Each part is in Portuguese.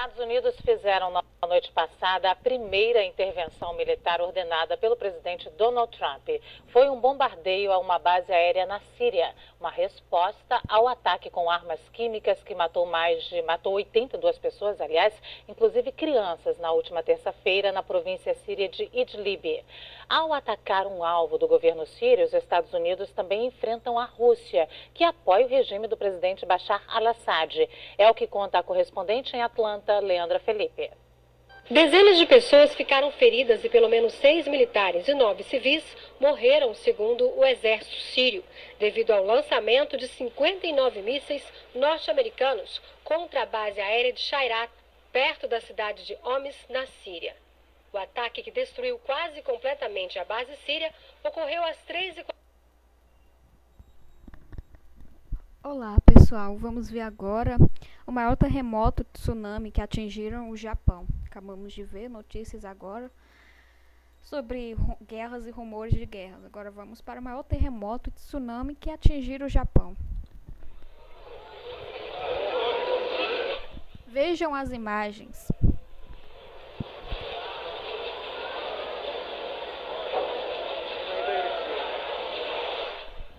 Estados Unidos fizeram na noite passada a primeira intervenção militar ordenada pelo presidente Donald Trump. Foi um bombardeio a uma base aérea na Síria, uma resposta ao ataque com armas químicas que matou 82 pessoas, aliás, inclusive crianças, na última terça-feira na província síria de Idlib. Ao atacar um alvo do governo sírio, os Estados Unidos também enfrentam a Rússia, que apoia o regime do presidente Bashar al-Assad. É o que conta a correspondente em Atlanta, Leandra Felipe. Dezenas de pessoas ficaram feridas e pelo menos 6 militares e 9 civis morreram, segundo o exército sírio, devido ao lançamento de 59 mísseis norte-americanos contra a base aérea de Shayrat, perto da cidade de Homs, na Síria. O ataque, que destruiu quase completamente a base síria, ocorreu às 3h40. Olá pessoal, vamos ver agora o maior terremoto e tsunami que atingiram o Japão. Acabamos de ver notícias agora sobre guerras e rumores de guerras. Agora vamos para o maior terremoto e tsunami que atingiram o Japão. Vejam as imagens.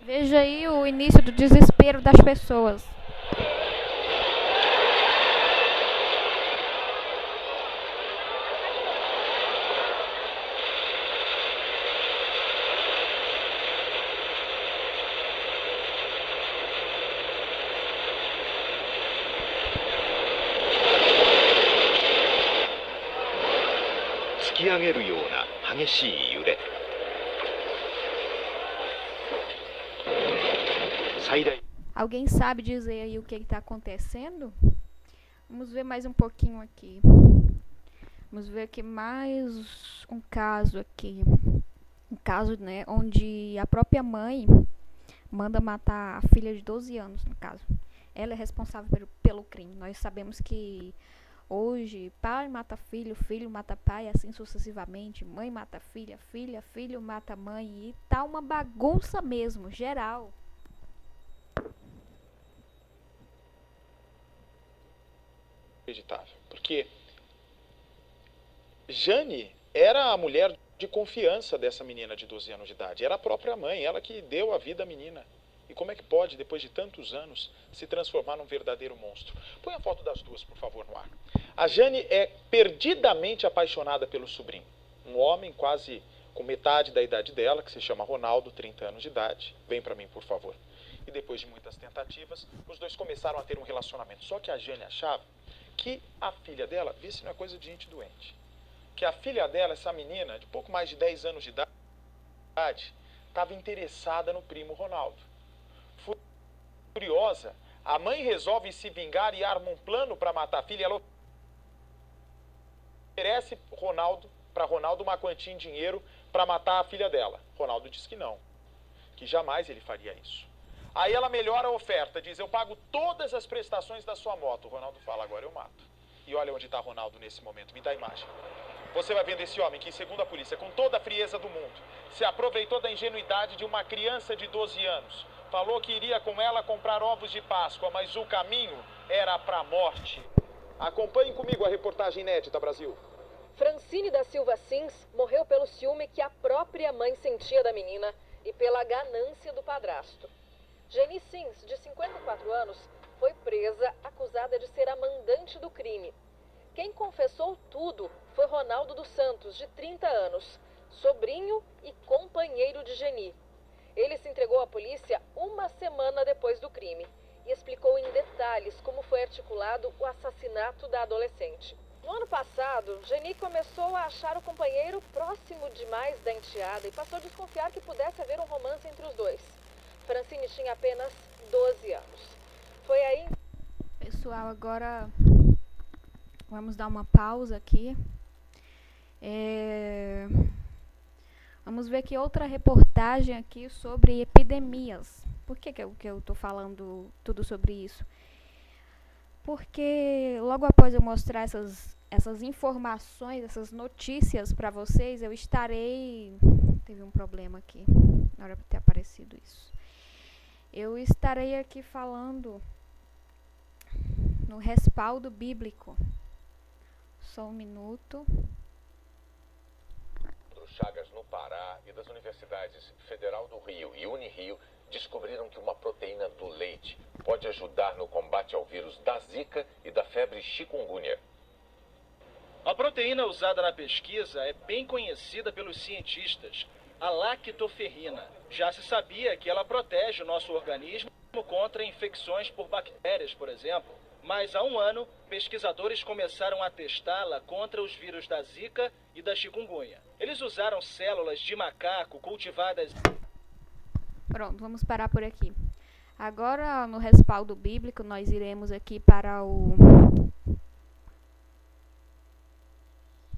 Veja aí o início do desespero das pessoas. Alguém sabe dizer aí o que está acontecendo? Vamos ver mais um pouquinho aqui. Vamos ver aqui mais um caso aqui. Um caso, né, onde a própria mãe manda matar a filha de 12 anos, no caso. Ela é responsável pelo crime. Nós sabemos que hoje pai mata filho, filho mata pai, assim sucessivamente. Mãe mata filha, filho mata mãe. E tá uma bagunça mesmo, geral. Porque Jane era a mulher de confiança dessa menina de 12 anos de idade. Era a própria mãe, ela que deu a vida à menina. E como é que pode, depois de tantos anos, se transformar num verdadeiro monstro? Põe a foto das duas, por favor, no ar. A Jane é perdidamente apaixonada pelo sobrinho. Um homem quase com metade da idade dela, que se chama Ronaldo, 30 anos de idade. Vem pra mim, por favor. E depois de muitas tentativas, os dois começaram a ter um relacionamento. Só que a Jane achava que a filha dela, vê se não é coisa de gente doente, que a filha dela, essa menina, de pouco mais de 10 anos de idade, estava interessada no primo Ronaldo. Furiosa, a mãe resolve se vingar e arma um plano para matar a filha. Ela oferece para Ronaldo uma quantia em dinheiro para matar a filha dela. Ronaldo diz que não, que jamais ele faria isso. Aí ela melhora a oferta, diz: eu pago todas as prestações da sua moto. O Ronaldo fala: agora eu mato. E olha onde está Ronaldo nesse momento, me dá a imagem. Você vai vendo esse homem que, segundo a polícia, com toda a frieza do mundo, se aproveitou da ingenuidade de uma criança de 12 anos. Falou que iria com ela comprar ovos de Páscoa, mas o caminho era para a morte. Acompanhem comigo a reportagem inédita, Brasil. Francine da Silva Sims morreu pelo ciúme que a própria mãe sentia da menina e pela ganância do padrasto. Jenny Sims, de 54 anos, foi presa, acusada de ser a mandante do crime. Quem confessou tudo foi Ronaldo dos Santos, de 30 anos, sobrinho e companheiro de Jenny. Ele se entregou à polícia uma semana depois do crime e explicou em detalhes como foi articulado o assassinato da adolescente. No ano passado, Jenny começou a achar o companheiro próximo demais da enteada e passou a desconfiar que pudesse haver um romance entre os dois. Francine tinha apenas 12 anos. Foi aí... Pessoal, agora vamos dar uma pausa aqui. Vamos ver aqui outra reportagem aqui sobre epidemias. Por que eu tô falando tudo sobre isso? Porque logo após eu mostrar essas informações, essas notícias para vocês, eu estarei... Teve um problema aqui, na hora de ter aparecido isso. Eu estarei aqui falando no respaldo bíblico Só um minuto. Chagas, no Pará, e das universidades Federal do Rio e Unirio descobriram que uma proteína do leite pode ajudar no combate ao vírus da Zika e da febre chikungunya. A proteína usada na pesquisa é bem conhecida pelos cientistas, a lactoferrina. Já se sabia que ela protege o nosso organismo contra infecções por bactérias, por exemplo. Mas há um ano, pesquisadores começaram a testá-la contra os vírus da Zika e da chikungunya. Eles usaram células de macaco cultivadas... Pronto, vamos parar por aqui. Agora, no respaldo bíblico, nós iremos aqui para o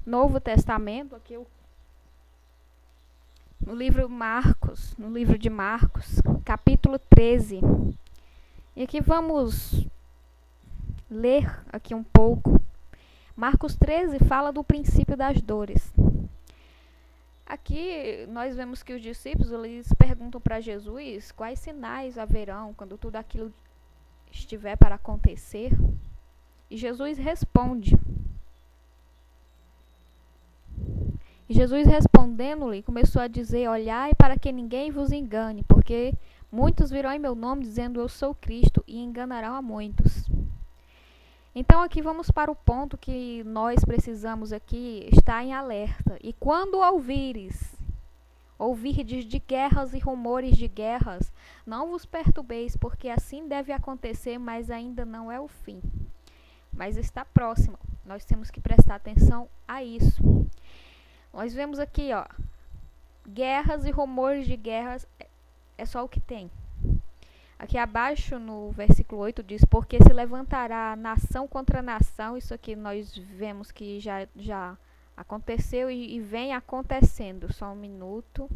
Novo Testamento, aqui no livro de Marcos, capítulo 13. E aqui vamos ler aqui um pouco. Marcos 13 fala do princípio das dores. Aqui nós vemos que os discípulos eles perguntam para Jesus quais sinais haverão quando tudo aquilo estiver para acontecer. E Jesus responde. E Jesus respondendo-lhe começou a dizer: olhai para que ninguém vos engane, porque muitos virão em meu nome dizendo eu sou Cristo e enganarão a muitos. Então aqui vamos para o ponto que nós precisamos aqui estar em alerta. E quando ouvirdes de guerras e rumores de guerras, não vos perturbeis, porque assim deve acontecer, mas ainda não é o fim. Mas está próximo. Nós temos que prestar atenção a isso. Nós vemos aqui, guerras e rumores de guerras é só o que tem. Aqui abaixo no versículo 8 diz, porque se levantará nação contra nação. Isso aqui nós vemos que já aconteceu e vem acontecendo. Só um minuto.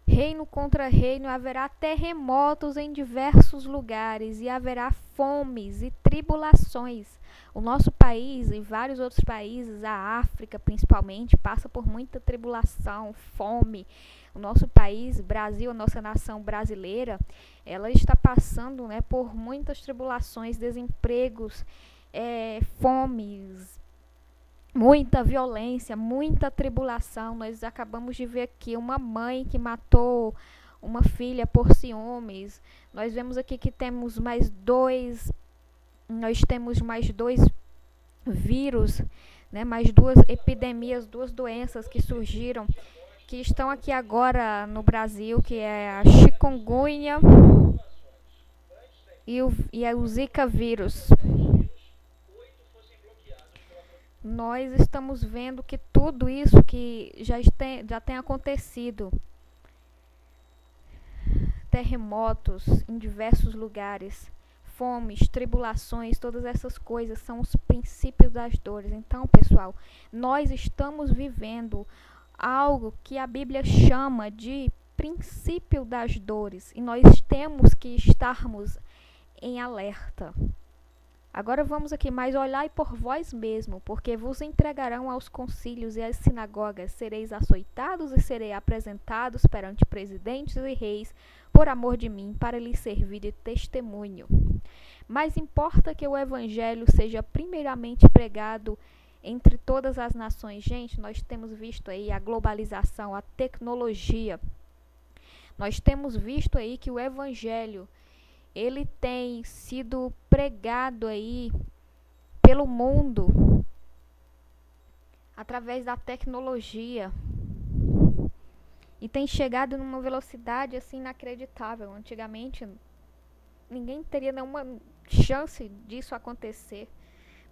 Reino contra reino, haverá terremotos em diversos lugares e haverá fomes e tribulações. O nosso país e vários outros países, a África principalmente, passa por muita tribulação, fome. O nosso país, Brasil, a nossa nação brasileira, ela está passando, por muitas tribulações, desempregos, fomes, muita violência, muita tribulação. Nós acabamos de ver aqui uma mãe que matou uma filha por ciúmes. Nós vemos aqui que temos mais dois vírus, mais duas epidemias, duas doenças que surgiram, que estão aqui agora no Brasil, que é a chikungunya e o Zika vírus. Nós estamos vendo que tudo isso que já tem acontecido, terremotos em diversos lugares, fomes, tribulações, todas essas coisas são os princípios das dores. Então, pessoal, nós estamos vivendo algo que a Bíblia chama de princípio das dores e nós temos que estarmos em alerta. Agora vamos aqui, mas olhai por vós mesmo, porque vos entregarão aos concílios e às sinagogas, sereis açoitados e serei apresentados perante presidentes e reis, por amor de mim, para lhes servir de testemunho. Mas importa que o evangelho seja primeiramente pregado entre todas as nações. Gente, nós temos visto aí a globalização, a tecnologia. Nós temos visto aí que o evangelho ele tem sido pregado aí pelo mundo através da tecnologia e tem chegado numa velocidade assim inacreditável. Antigamente ninguém teria nenhuma chance disso acontecer,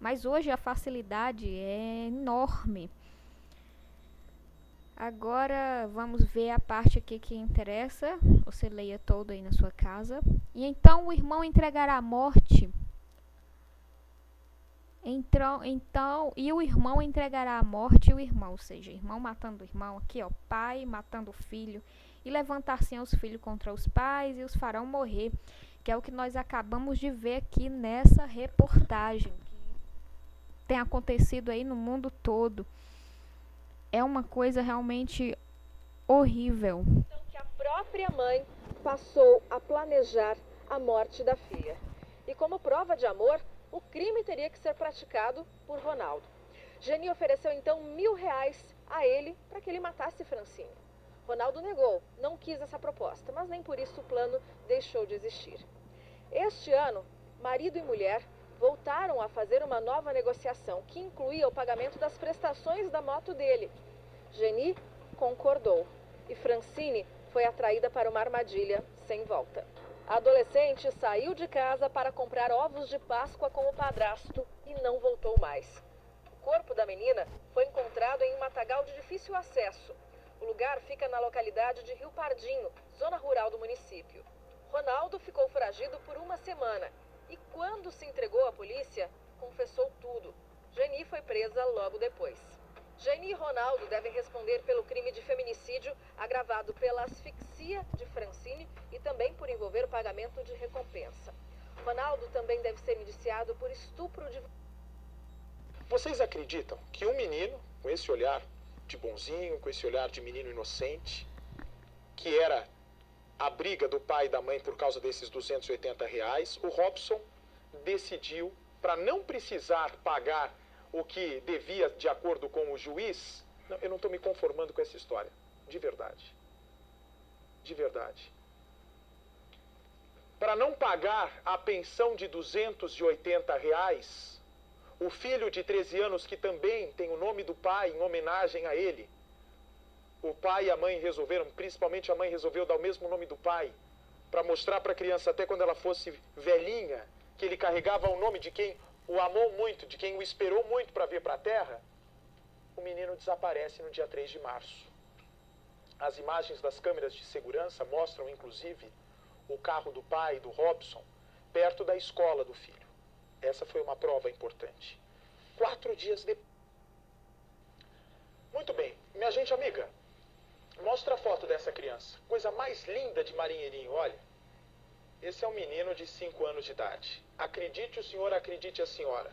mas hoje a facilidade é enorme. Agora vamos ver a parte aqui que interessa. Você leia todo aí na sua casa. E então o irmão entregará a morte. E o irmão entregará a morte e o irmão, ou seja, irmão matando o irmão, aqui pai matando o filho, e levantar-se os filhos contra os pais e os farão morrer, que é o que nós acabamos de ver aqui nessa reportagem, que tem acontecido aí no mundo todo. É uma coisa realmente horrível. Então, que a própria mãe passou a planejar a morte da filha. E como prova de amor, o crime teria que ser praticado por Ronaldo. Geni ofereceu então R$1.000 a ele para que ele matasse Francine. Ronaldo negou, não quis essa proposta, mas nem por isso o plano deixou de existir. Este ano, marido e mulher voltaram a fazer uma nova negociação que incluía o pagamento das prestações da moto dele. Geni concordou e Francine foi atraída para uma armadilha sem volta. A adolescente saiu de casa para comprar ovos de Páscoa com o padrasto e não voltou mais. O corpo da menina foi encontrado em um matagal de difícil acesso. O lugar fica na localidade de Rio Pardinho, zona rural do município. Ronaldo ficou foragido por uma semana e, quando se entregou à polícia, confessou tudo. Geni foi presa logo depois. Geni e Ronaldo devem responder pelo crime de feminicídio agravado pela asfixia de Francine e também por envolver o pagamento de recompensa. Ronaldo também deve ser indiciado por estupro de... Vocês acreditam que um menino com esse olhar de bonzinho, com esse olhar de menino inocente, que era a briga do pai e da mãe por causa desses R$280, o Robson decidiu, para não precisar pagar o que devia de acordo com o juiz, não, eu não estou me conformando com essa história, de verdade. De verdade. Para não pagar a pensão de R$280, o filho de 13 anos, que também tem o nome do pai em homenagem a ele, o pai e a mãe resolveram, principalmente a mãe resolveu dar o mesmo nome do pai, para mostrar para a criança, até quando ela fosse velhinha, que ele carregava o nome de quem o amou muito, de quem o esperou muito para vir para a Terra. O menino desaparece no dia 3 de março. As imagens das câmeras de segurança mostram, inclusive, o carro do pai, do Robson, perto da escola do filho. Essa foi uma prova importante. 4 dias depois. Muito bem, minha gente amiga, mostra a foto dessa criança. Coisa mais linda de marinheirinho, olha. Esse é um menino de 5 anos de idade. Acredite o senhor, acredite a senhora.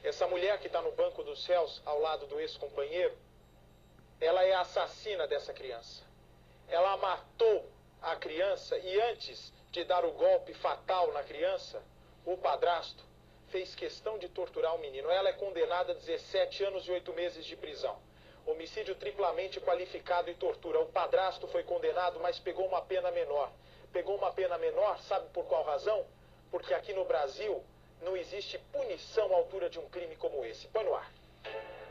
Essa mulher que está no banco dos réus, ao lado do ex-companheiro, ela é a assassina dessa criança. Ela matou a criança e antes de dar o golpe fatal na criança, o padrasto fez questão de torturar o menino. Ela é condenada a 17 anos e 8 meses de prisão. Homicídio triplamente qualificado e tortura. O padrasto foi condenado, mas pegou uma pena menor. Pegou uma pena menor, sabe por qual razão? Porque aqui no Brasil não existe punição à altura de um crime como esse. Põe no ar.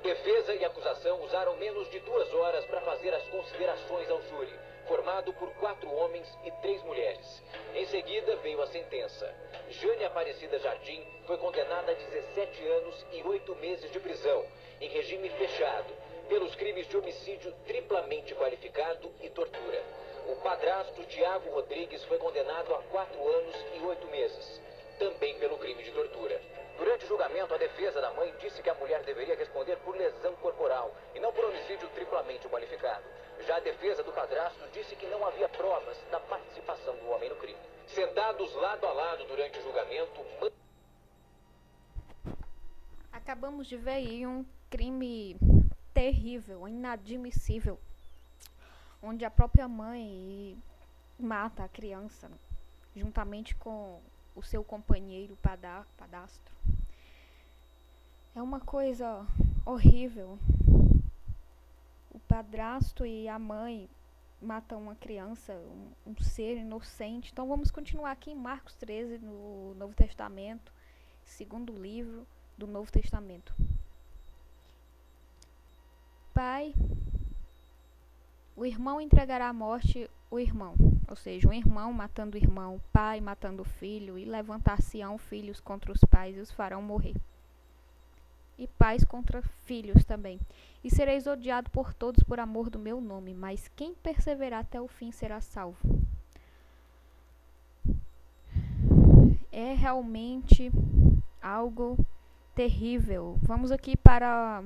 Defesa e acusação usaram menos de 2 horas para fazer as considerações ao júri, formado por 4 homens e 3 mulheres. Em seguida veio a sentença. Jane Aparecida Jardim foi condenada a 17 anos e 8 meses de prisão, em regime fechado, pelos crimes de homicídio triplamente qualificado e tortura. O padrasto Tiago Rodrigues foi condenado a 4 anos e 8 meses, também pelo crime de tortura. Durante o julgamento, a defesa da mãe disse que a mulher deveria responder por lesão corporal e não por homicídio triplamente qualificado. Já a defesa do padrasto disse que não havia provas da participação do homem no crime. Sentados lado a lado durante o julgamento... Acabamos de ver aí um crime terrível, inadmissível, onde a própria mãe mata a criança, juntamente com o seu companheiro padastro. É uma coisa horrível. O padrasto e a mãe matam uma criança, um ser inocente. Então vamos continuar aqui em Marcos 13, no Novo Testamento, segundo livro do Novo Testamento. Pai, o irmão entregará à morte o irmão, ou seja, um irmão matando o irmão, pai matando o filho, e levantar-se-ão filhos contra os pais e os farão morrer. E pais contra filhos também. E sereis odiado por todos por amor do meu nome, mas quem perseverar até o fim será salvo. É realmente algo terrível. Vamos aqui para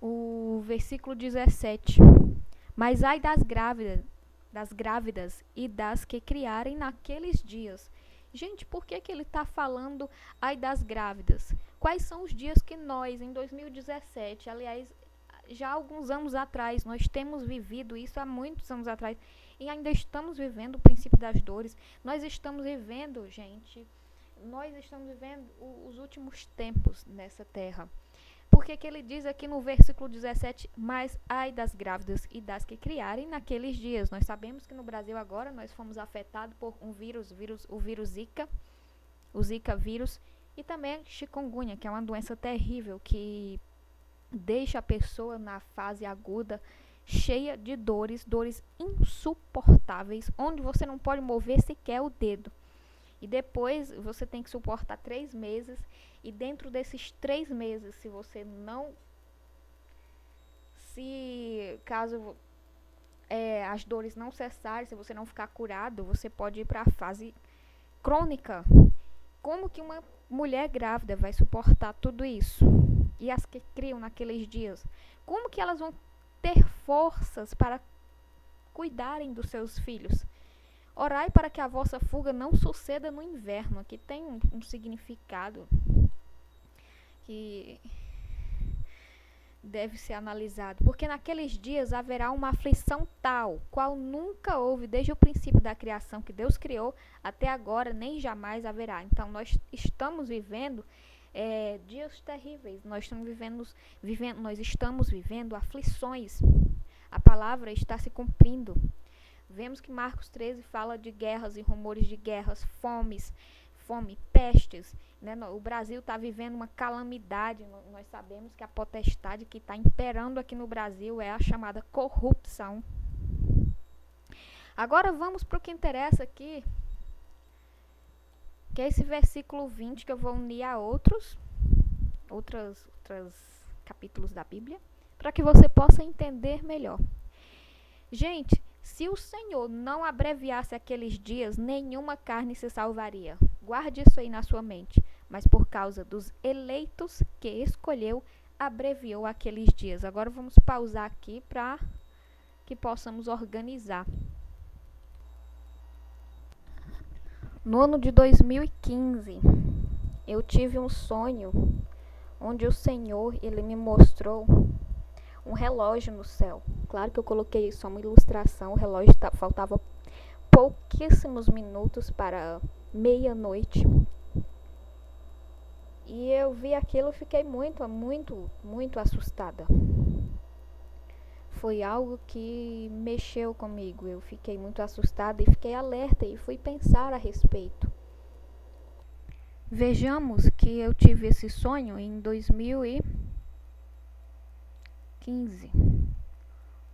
o versículo 17. Mas ai das grávidas e das que criarem naqueles dias. Gente, por que ele está falando ai das grávidas? Quais são os dias que nós, em 2017, aliás, já há alguns anos atrás, nós temos vivido isso há muitos anos atrás, e ainda estamos vivendo o princípio das dores. Nós estamos vivendo, gente, nós estamos vivendo os últimos tempos nessa terra. Porque que ele diz aqui no versículo 17, mas ai das grávidas e das que criarem naqueles dias. Nós sabemos que no Brasil agora nós fomos afetados por o vírus Zika, o Zika vírus, e também chikungunya, que é uma doença terrível que deixa a pessoa na fase aguda cheia de dores insuportáveis, onde você não pode mover sequer o dedo. E depois você tem que suportar 3 meses. E dentro desses 3 meses, caso as dores não cessarem, se você não ficar curado, você pode ir para a fase crônica. Como que uma mulher grávida vai suportar tudo isso? E as que criam naqueles dias, como que elas vão ter forças para cuidarem dos seus filhos? Orai para que a vossa fuga não suceda no inverno. Aqui tem um significado que deve ser analisado. Porque naqueles dias haverá uma aflição tal, qual nunca houve desde o princípio da criação que Deus criou, até agora nem jamais haverá. Então nós estamos vivendo dias terríveis. Nós estamos vivendo aflições. A palavra está se cumprindo. Vemos que Marcos 13 fala de guerras e rumores de guerras, fome, pestes. Né? O Brasil está vivendo uma calamidade. Nós sabemos que a potestade que está imperando aqui no Brasil é a chamada corrupção. Agora vamos para o que interessa aqui, que é esse versículo 20, que eu vou unir a outros capítulos da Bíblia, para que você possa entender melhor. Gente, se o Senhor não abreviasse aqueles dias, nenhuma carne se salvaria. Guarde isso aí na sua mente. Mas por causa dos eleitos que escolheu, abreviou aqueles dias. Agora vamos pausar aqui para que possamos organizar. No ano de 2015, eu tive um sonho onde o Senhor, ele me mostrou um relógio no céu. Claro que eu coloquei só uma ilustração, o relógio faltava pouquíssimos minutos para meia-noite. E eu vi aquilo e fiquei muito assustada. Foi algo que mexeu comigo. Eu fiquei muito assustada e fiquei alerta e fui pensar a respeito. Vejamos que eu tive esse sonho em 2015,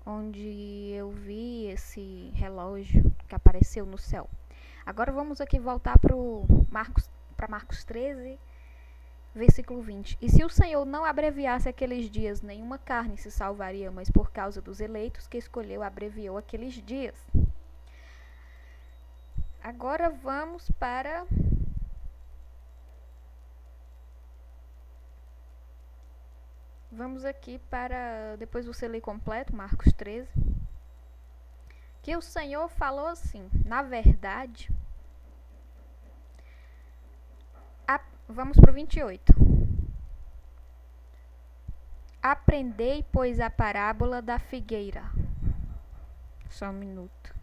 onde eu vi esse relógio que apareceu no céu. Agora vamos aqui voltar para Marcos 13, versículo 20. E se o Senhor não abreviasse aqueles dias, nenhuma carne se salvaria, mas por causa dos eleitos que escolheu, abreviou aqueles dias. Agora vamos para depois você lê completo, Marcos 13. Que o Senhor falou assim, na verdade, vamos para o 28. Aprendei, pois, a parábola da figueira. Só um minuto.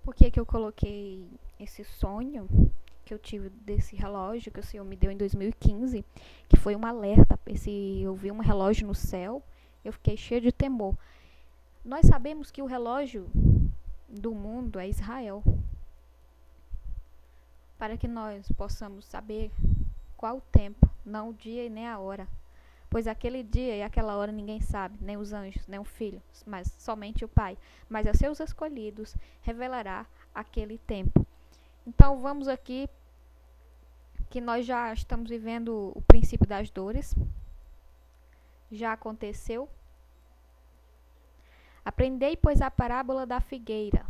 Por que eu coloquei esse sonho que eu tive desse relógio que o Senhor me deu em 2015, que foi um alerta? Eu vi um relógio no céu, eu fiquei cheia de temor. Nós sabemos que o relógio do mundo é Israel. Para que nós possamos saber qual o tempo, não o dia e nem a hora. Pois aquele dia e aquela hora ninguém sabe, nem os anjos, nem o Filho, mas somente o Pai. Mas a seus escolhidos revelará aquele tempo. Então vamos aqui, que nós já estamos vivendo o princípio das dores. Já aconteceu. Aprendei, pois, a parábola da figueira.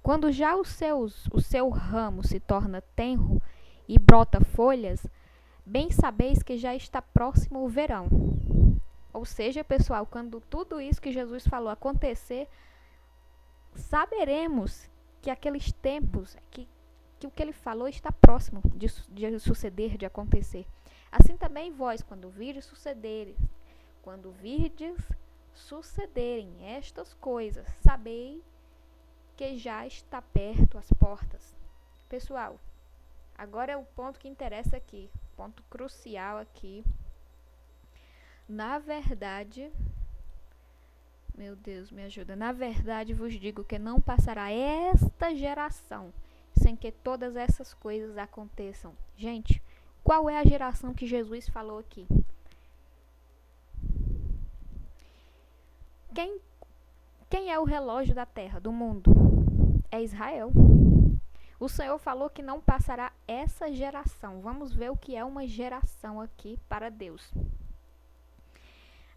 Quando já o seu ramo se torna tenro e brota folhas, bem sabeis que já está próximo o verão. Ou seja, pessoal, quando tudo isso que Jesus falou acontecer, saberemos que aqueles tempos, que o que ele falou está próximo de suceder, de acontecer. Assim também vós, quando virdes sucederem estas coisas, sabei que já está perto as portas. Pessoal, agora é o ponto que interessa aqui, ponto crucial aqui. Na verdade, meu Deus, me ajuda. Na verdade, vos digo que não passará esta geração sem que todas essas coisas aconteçam. Gente, qual é a geração que Jesus falou aqui? Quem é o relógio da terra, do mundo? É Israel. O Senhor falou que não passará essa geração. Vamos ver o que é uma geração aqui para Deus.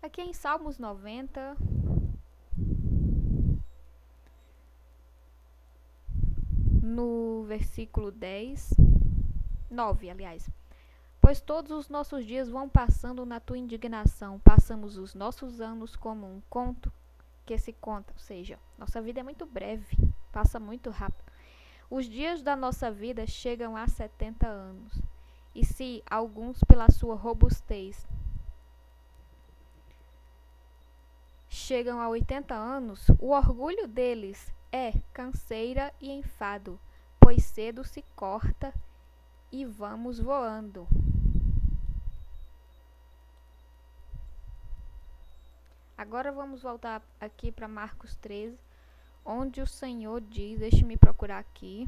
Aqui em Salmos 90, no versículo 9, aliás. Pois todos os nossos dias vão passando na tua indignação. Passamos os nossos anos como um conto que se conta. Ou seja, nossa vida é muito breve, passa muito rápido. Os dias da nossa vida chegam a 70 anos. E se alguns, pela sua robustez, chegam a 80 anos, o orgulho deles é canseira e enfado, pois cedo se corta e vamos voando. Agora vamos voltar aqui para Marcos 13, onde o Senhor diz, deixe-me procurar aqui.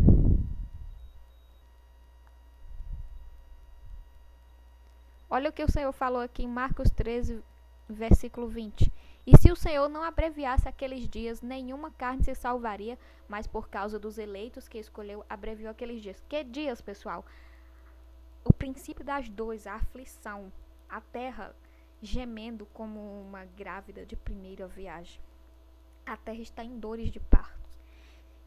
Olha o que o Senhor falou aqui em Marcos 13, versículo 20. E se o Senhor não abreviasse aqueles dias, nenhuma carne se salvaria, mas por causa dos eleitos que escolheu, abreviou aqueles dias. Que dias, pessoal? O princípio das dores, a aflição, a terra gemendo como uma grávida de primeira viagem. A terra está em dores de parto.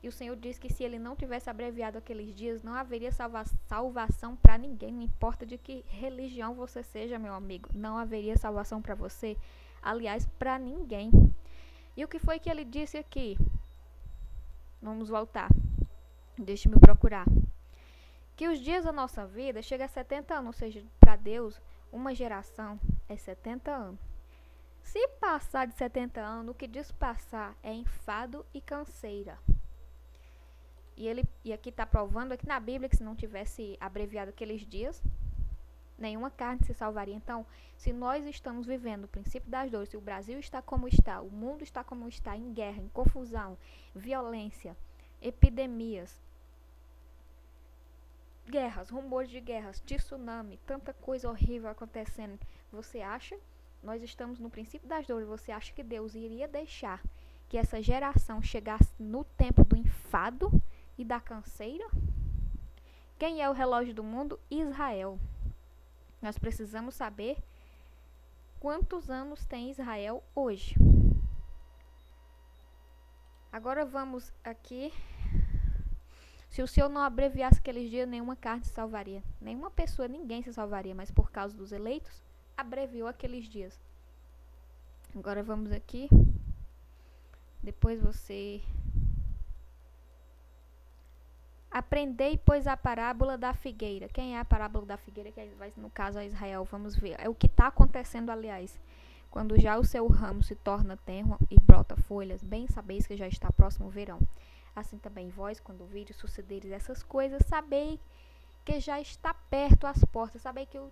E o Senhor diz que se ele não tivesse abreviado aqueles dias, não haveria salvação para ninguém, não importa de que religião você seja, meu amigo, não haveria salvação para você, aliás, para ninguém. E o que foi que ele disse aqui? Vamos voltar. Deixe-me procurar. Que os dias da nossa vida chegam a 70 anos, ou seja, para Deus, uma geração é 70 anos. Se passar de 70 anos, o que diz passar é enfado e canseira. E aqui está provando aqui na Bíblia que se não tivesse abreviado aqueles dias, nenhuma carne se salvaria. Então, se nós estamos vivendo o princípio das dores, se o Brasil está como está, o mundo está como está, em guerra, em confusão, violência, epidemias, guerras, rumores de guerras, tsunami, tanta coisa horrível acontecendo, você acha? Nós estamos no princípio das dores, você acha que Deus iria deixar que essa geração chegasse no tempo do enfado e da canseira? Quem é o relógio do mundo? Israel. Nós precisamos saber quantos anos tem Israel hoje. Agora vamos aqui. Se o Senhor não abreviasse aqueles dias, nenhuma carne se salvaria. Nenhuma pessoa, ninguém se salvaria, mas por causa dos eleitos, abreviou aqueles dias. Agora vamos aqui. Depois você... Aprendei, pois, a parábola da figueira. Quem é a parábola da figueira? Que vai, no caso, é Israel. Vamos ver. É o que está acontecendo, aliás. Quando já o seu ramo se torna tenro e brota folhas, bem sabeis que já está próximo o verão. Assim também vós, quando virdes sucederes essas coisas, sabei que já está perto as portas. Sabei que o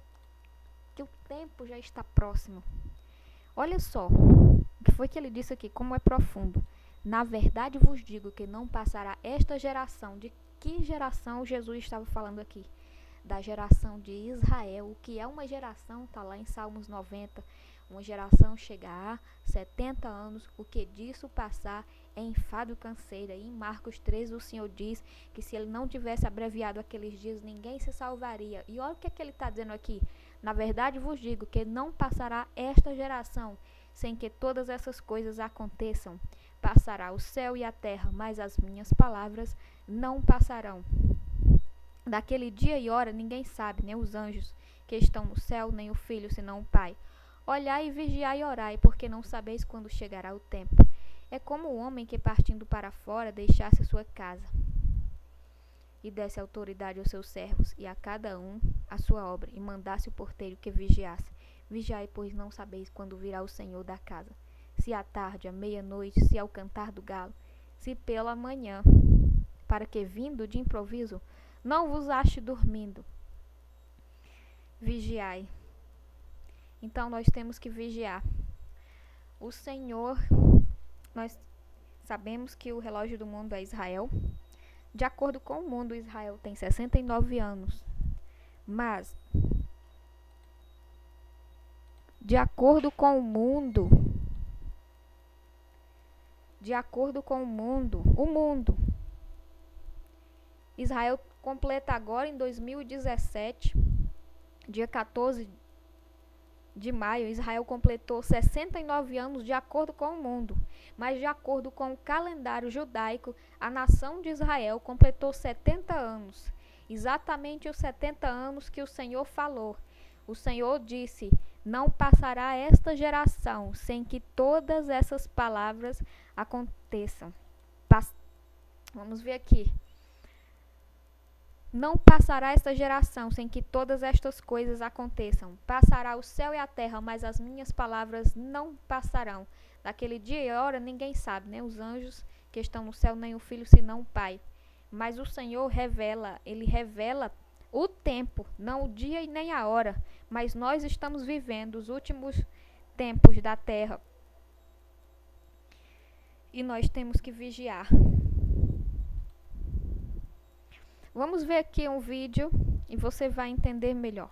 tempo já está próximo. Olha só. O que foi que ele disse aqui? Como é profundo. Na verdade vos digo que não passará esta geração. De que geração Jesus estava falando aqui? Da geração de Israel. O que é uma geração? Está lá em Salmos 90. Uma geração chega a 70 anos. O que disso passar é enfado e canseira. E em Marcos 13 o Senhor diz que se ele não tivesse abreviado aqueles dias, ninguém se salvaria. E olha o que é que ele está dizendo aqui. Na verdade vos digo que não passará esta geração sem que todas essas coisas aconteçam. Passará o céu e a terra, mas as minhas palavras não passarão. Daquele dia e hora ninguém sabe, nem os anjos que estão no céu, nem o Filho, senão o Pai. Olhai e vigiai e orai, porque não sabeis quando chegará o tempo. É como o homem que, partindo para fora, deixasse sua casa e desse autoridade aos seus servos, e a cada um a sua obra, e mandasse o porteiro que vigiasse. Vigiai, pois não sabeis quando virá o Senhor da casa. Se à tarde, à meia-noite, se ao cantar do galo, se pela manhã, para que, vindo de improviso, Não vos ache dormindo. Vigiai. Então nós temos que vigiar. O Senhor, nós sabemos que o relógio do mundo é Israel. De acordo com o mundo, Israel tem 69 anos. Mas, de acordo com o mundo, o mundo, Israel completa agora em 2017, dia 14 de maio, Israel completou 69 anos de acordo com o mundo. Mas de acordo com o calendário judaico, a nação de Israel completou 70 anos. Exatamente os 70 anos que o Senhor falou. O Senhor disse: não passará esta geração sem que todas essas palavras aconteçam. Vamos ver aqui. Não passará esta geração sem que todas estas coisas aconteçam. Passará o céu e a terra, mas as minhas palavras não passarão. Daquele dia e hora ninguém sabe, nem os anjos que estão no céu, nem o Filho, senão o Pai. Mas o Senhor revela, Ele revela o tempo, não o dia e nem a hora. Mas nós estamos vivendo os últimos tempos da terra. E nós temos que vigiar. Vamos ver aqui um vídeo e você vai entender melhor.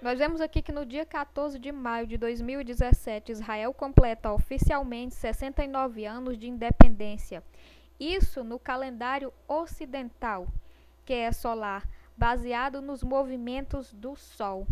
Nós vemos aqui que no dia 14 de maio de 2017, Israel completa oficialmente 69 anos de independência. Isso no calendário ocidental, que é solar, baseado nos movimentos do Sol.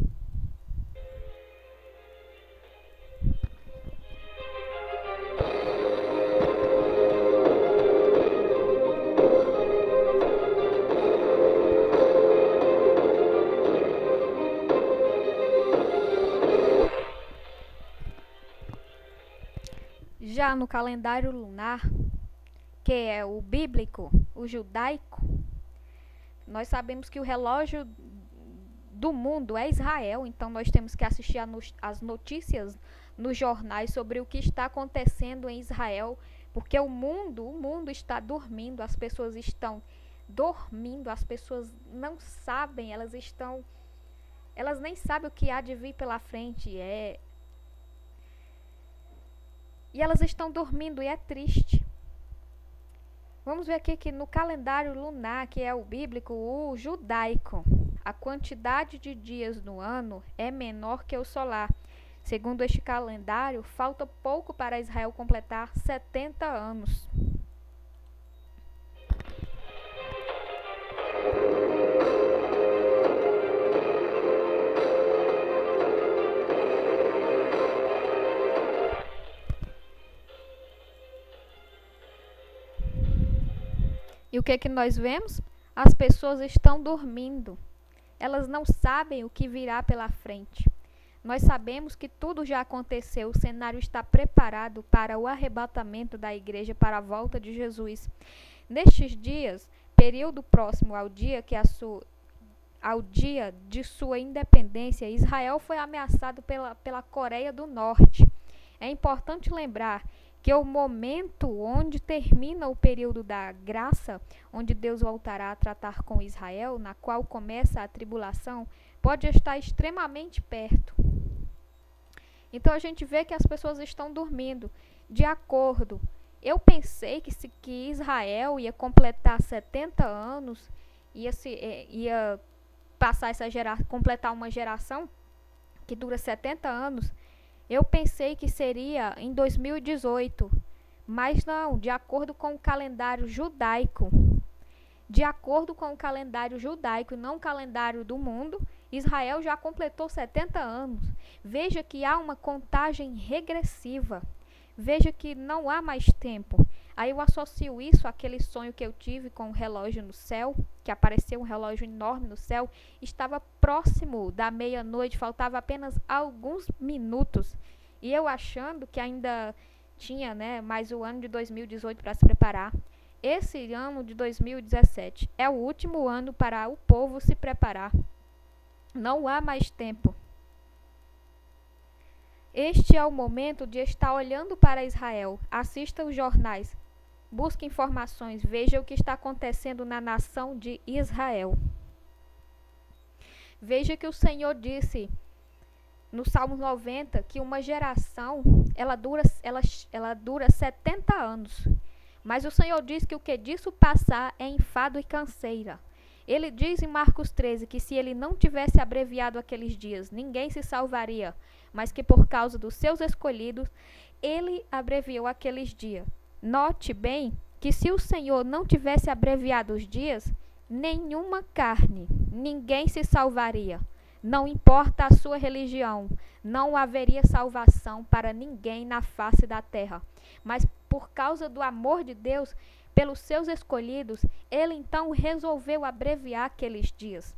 Já no calendário lunar, que é o bíblico, o judaico, nós sabemos que o relógio do mundo é Israel, então nós temos que assistir às notícias nos jornais sobre o que está acontecendo em Israel, porque o mundo está dormindo, as pessoas estão dormindo, as pessoas não sabem, elas nem sabem o que há de vir pela frente, e elas estão dormindo e é triste. Vamos ver aqui que no calendário lunar, que é o bíblico, o judaico, a quantidade de dias no ano é menor que o solar. Segundo este calendário, falta pouco para Israel completar 70 anos. E o que nós vemos? As pessoas estão dormindo. Elas não sabem o que virá pela frente. Nós sabemos que tudo já aconteceu. O cenário está preparado para o arrebatamento da igreja, para a volta de Jesus. Nestes dias, período próximo ao dia de sua independência, Israel foi ameaçado pela Coreia do Norte. É importante lembrar que o momento onde termina o período da graça, onde Deus voltará a tratar com Israel, na qual começa a tribulação, pode estar extremamente perto. Então a gente vê que as pessoas estão dormindo. De acordo, eu pensei que Israel ia completar 70 anos, ia passar completar uma geração que dura 70 anos. Eu pensei que seria em 2018, mas não, de acordo com o calendário judaico. De acordo com o calendário judaico e não o calendário do mundo, Israel já completou 70 anos. Veja que há uma contagem regressiva. Veja que não há mais tempo. Aí eu associo isso àquele sonho que eu tive com um relógio no céu, que apareceu um relógio enorme no céu, estava próximo da meia-noite, faltava apenas alguns minutos. E eu achando que ainda tinha, mais o ano de 2018 para se preparar. Esse ano de 2017 é o último ano para o povo se preparar. Não há mais tempo. Este é o momento de estar olhando para Israel. Assista os jornais. Busque informações. Veja o que está acontecendo na nação de Israel. Veja que o Senhor disse no Salmo 90 que uma geração ela dura 70 anos. Mas o Senhor diz que o que disso passar é enfado e canseira. Ele diz em Marcos 13 que se ele não tivesse abreviado aqueles dias, ninguém se salvaria, mas que por causa dos seus escolhidos, ele abreviou aqueles dias. Note bem que se o Senhor não tivesse abreviado os dias, nenhuma carne, ninguém se salvaria. Não importa a sua religião, não haveria salvação para ninguém na face da terra. Mas por causa do amor de Deus, pelos seus escolhidos, ele então resolveu abreviar aqueles dias.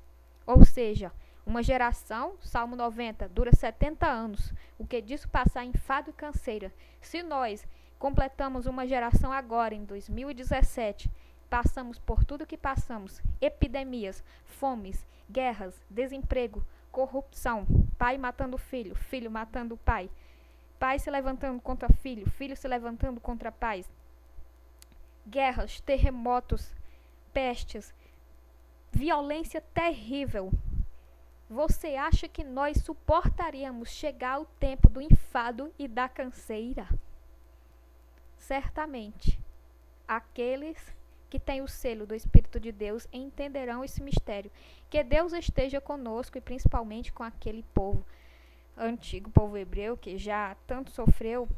Ou seja, uma geração, Salmo 90, dura 70 anos. O que disso passar enfado e canseira. Se nós completamos uma geração agora, em 2017, passamos por tudo que passamos, epidemias, fomes, guerras, desemprego, corrupção, pai matando filho, filho matando pai, pai se levantando contra filho, filho se levantando contra pais, guerras, terremotos, pestes, violência terrível. Você acha que nós suportaríamos chegar ao tempo do enfado e da canseira? Certamente, aqueles que têm o selo do Espírito de Deus entenderão esse mistério. Que Deus esteja conosco e principalmente com aquele povo antigo, povo hebreu, que já tanto sofreu.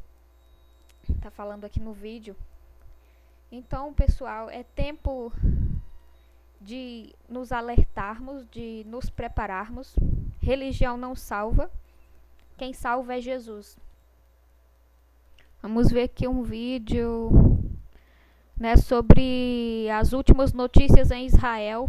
Está falando aqui no vídeo. Então, pessoal, é tempo de nos alertarmos, de nos prepararmos. Religião não salva. Quem salva é Jesus. Vamos ver aqui um vídeo, né, sobre as últimas notícias em Israel.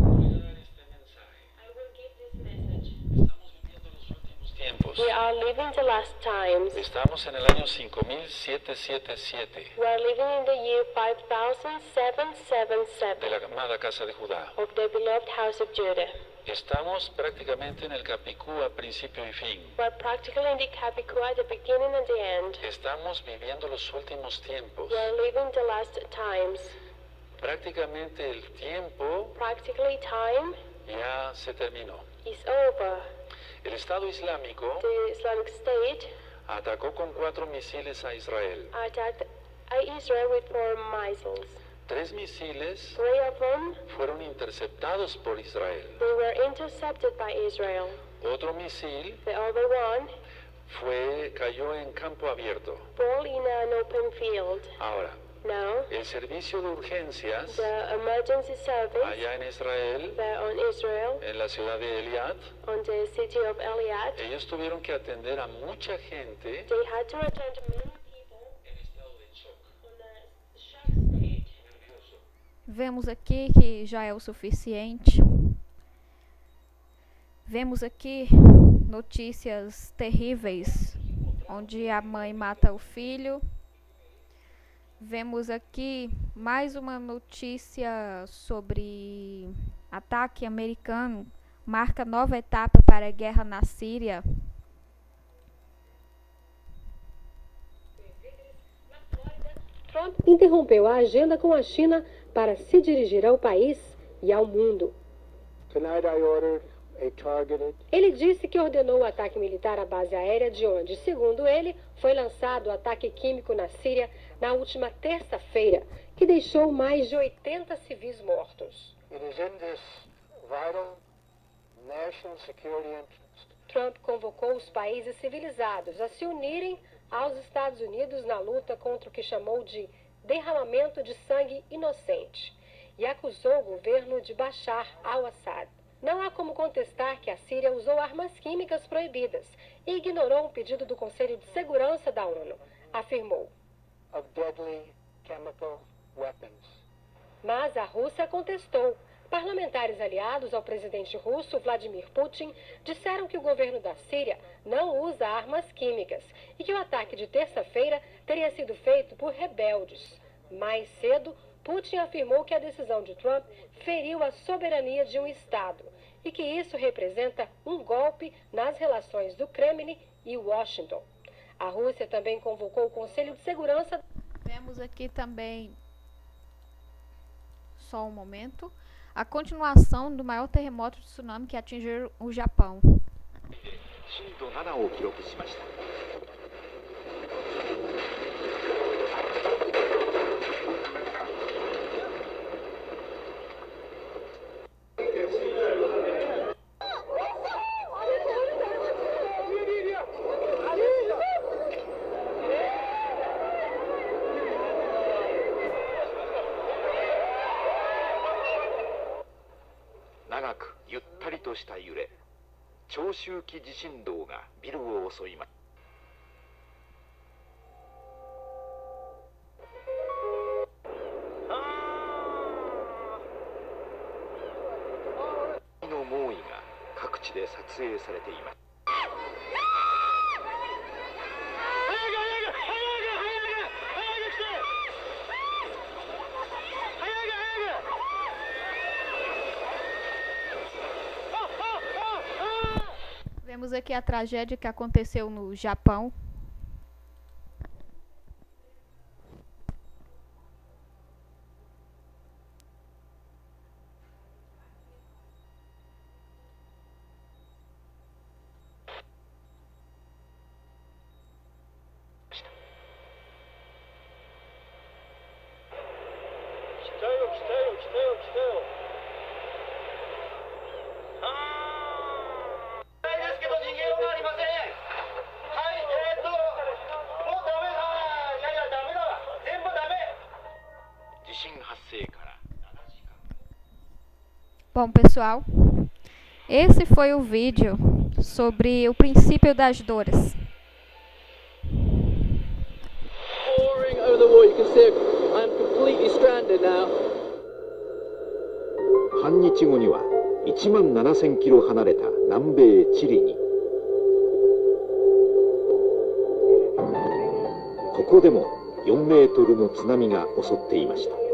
We are living the last times. Estamos en el año 5777 We are living in the year 5777 de la amada casa de Judá. of the beloved house of Judah. Estamos prácticamente en el Capicúa, principio y fin. We are practically in the Capicua at the beginning and the end. Estamos viviendo los últimos tiempos. We are living the last times. Prácticamente el tiempo Practically time ya se terminó. is over. El Estado Islámico The Islamic State atacó con 4 misiles a Israel. attacked Israel with 4 missiles. 3 misiles 3 of them, fueron interceptados por Israel. they were intercepted by Israel. Otro misil The other one cayó en campo abierto. fell in an open field. Ahora, Now, el servicio de urgencias the emergency service allá en Israel, there on Israel, en la ciudad de Eliad, on the city of Eliad, ellos tuvieron que atender a mucha gente they had to attend to many people en estado de shock, on a shock state. nervioso. Vemos aqui que já é o suficiente. Vemos aqui notícias terríveis, onde a mãe mata o filho. Vemos aqui mais uma notícia sobre ataque americano, marca nova etapa para a guerra na Síria. Trump interrompeu a agenda com a China para se dirigir ao país e ao mundo. Tonight I ordered a targeted Ele disse que ordenou o ataque militar à base aérea de onde, segundo ele, foi lançado o ataque químico na Síria na última terça-feira, que deixou mais de 80 civis mortos. It is in this vital national security interest Trump convocou os países civilizados a se unirem aos Estados Unidos na luta contra o que chamou de derramamento de sangue inocente e acusou o governo de Bashar al-Assad. Não há como contestar que a Síria usou armas químicas proibidas e ignorou um pedido do Conselho de Segurança da ONU, afirmou. of deadly chemical weapons. Mas a Rússia contestou. Parlamentares aliados ao presidente russo Vladimir Putin disseram que o governo da Síria não usa armas químicas e que o ataque de terça-feira teria sido feito por rebeldes. Mais cedo, Putin afirmou que a decisão de Trump feriu a soberania de um Estado e que isso representa um golpe nas relações do Kremlin e Washington. A Rússia também convocou o Conselho de Segurança. Vemos aqui também, só um momento, a continuação do maior terremoto de tsunami que atingiu o Japão. Vemos aqui a tragédia que aconteceu no Japão. Bom, pessoal, esse foi o vídeo sobre o princípio das dores. 半日後には17000キロ離れた南米チリにここでも4メートルの津波が襲っていました。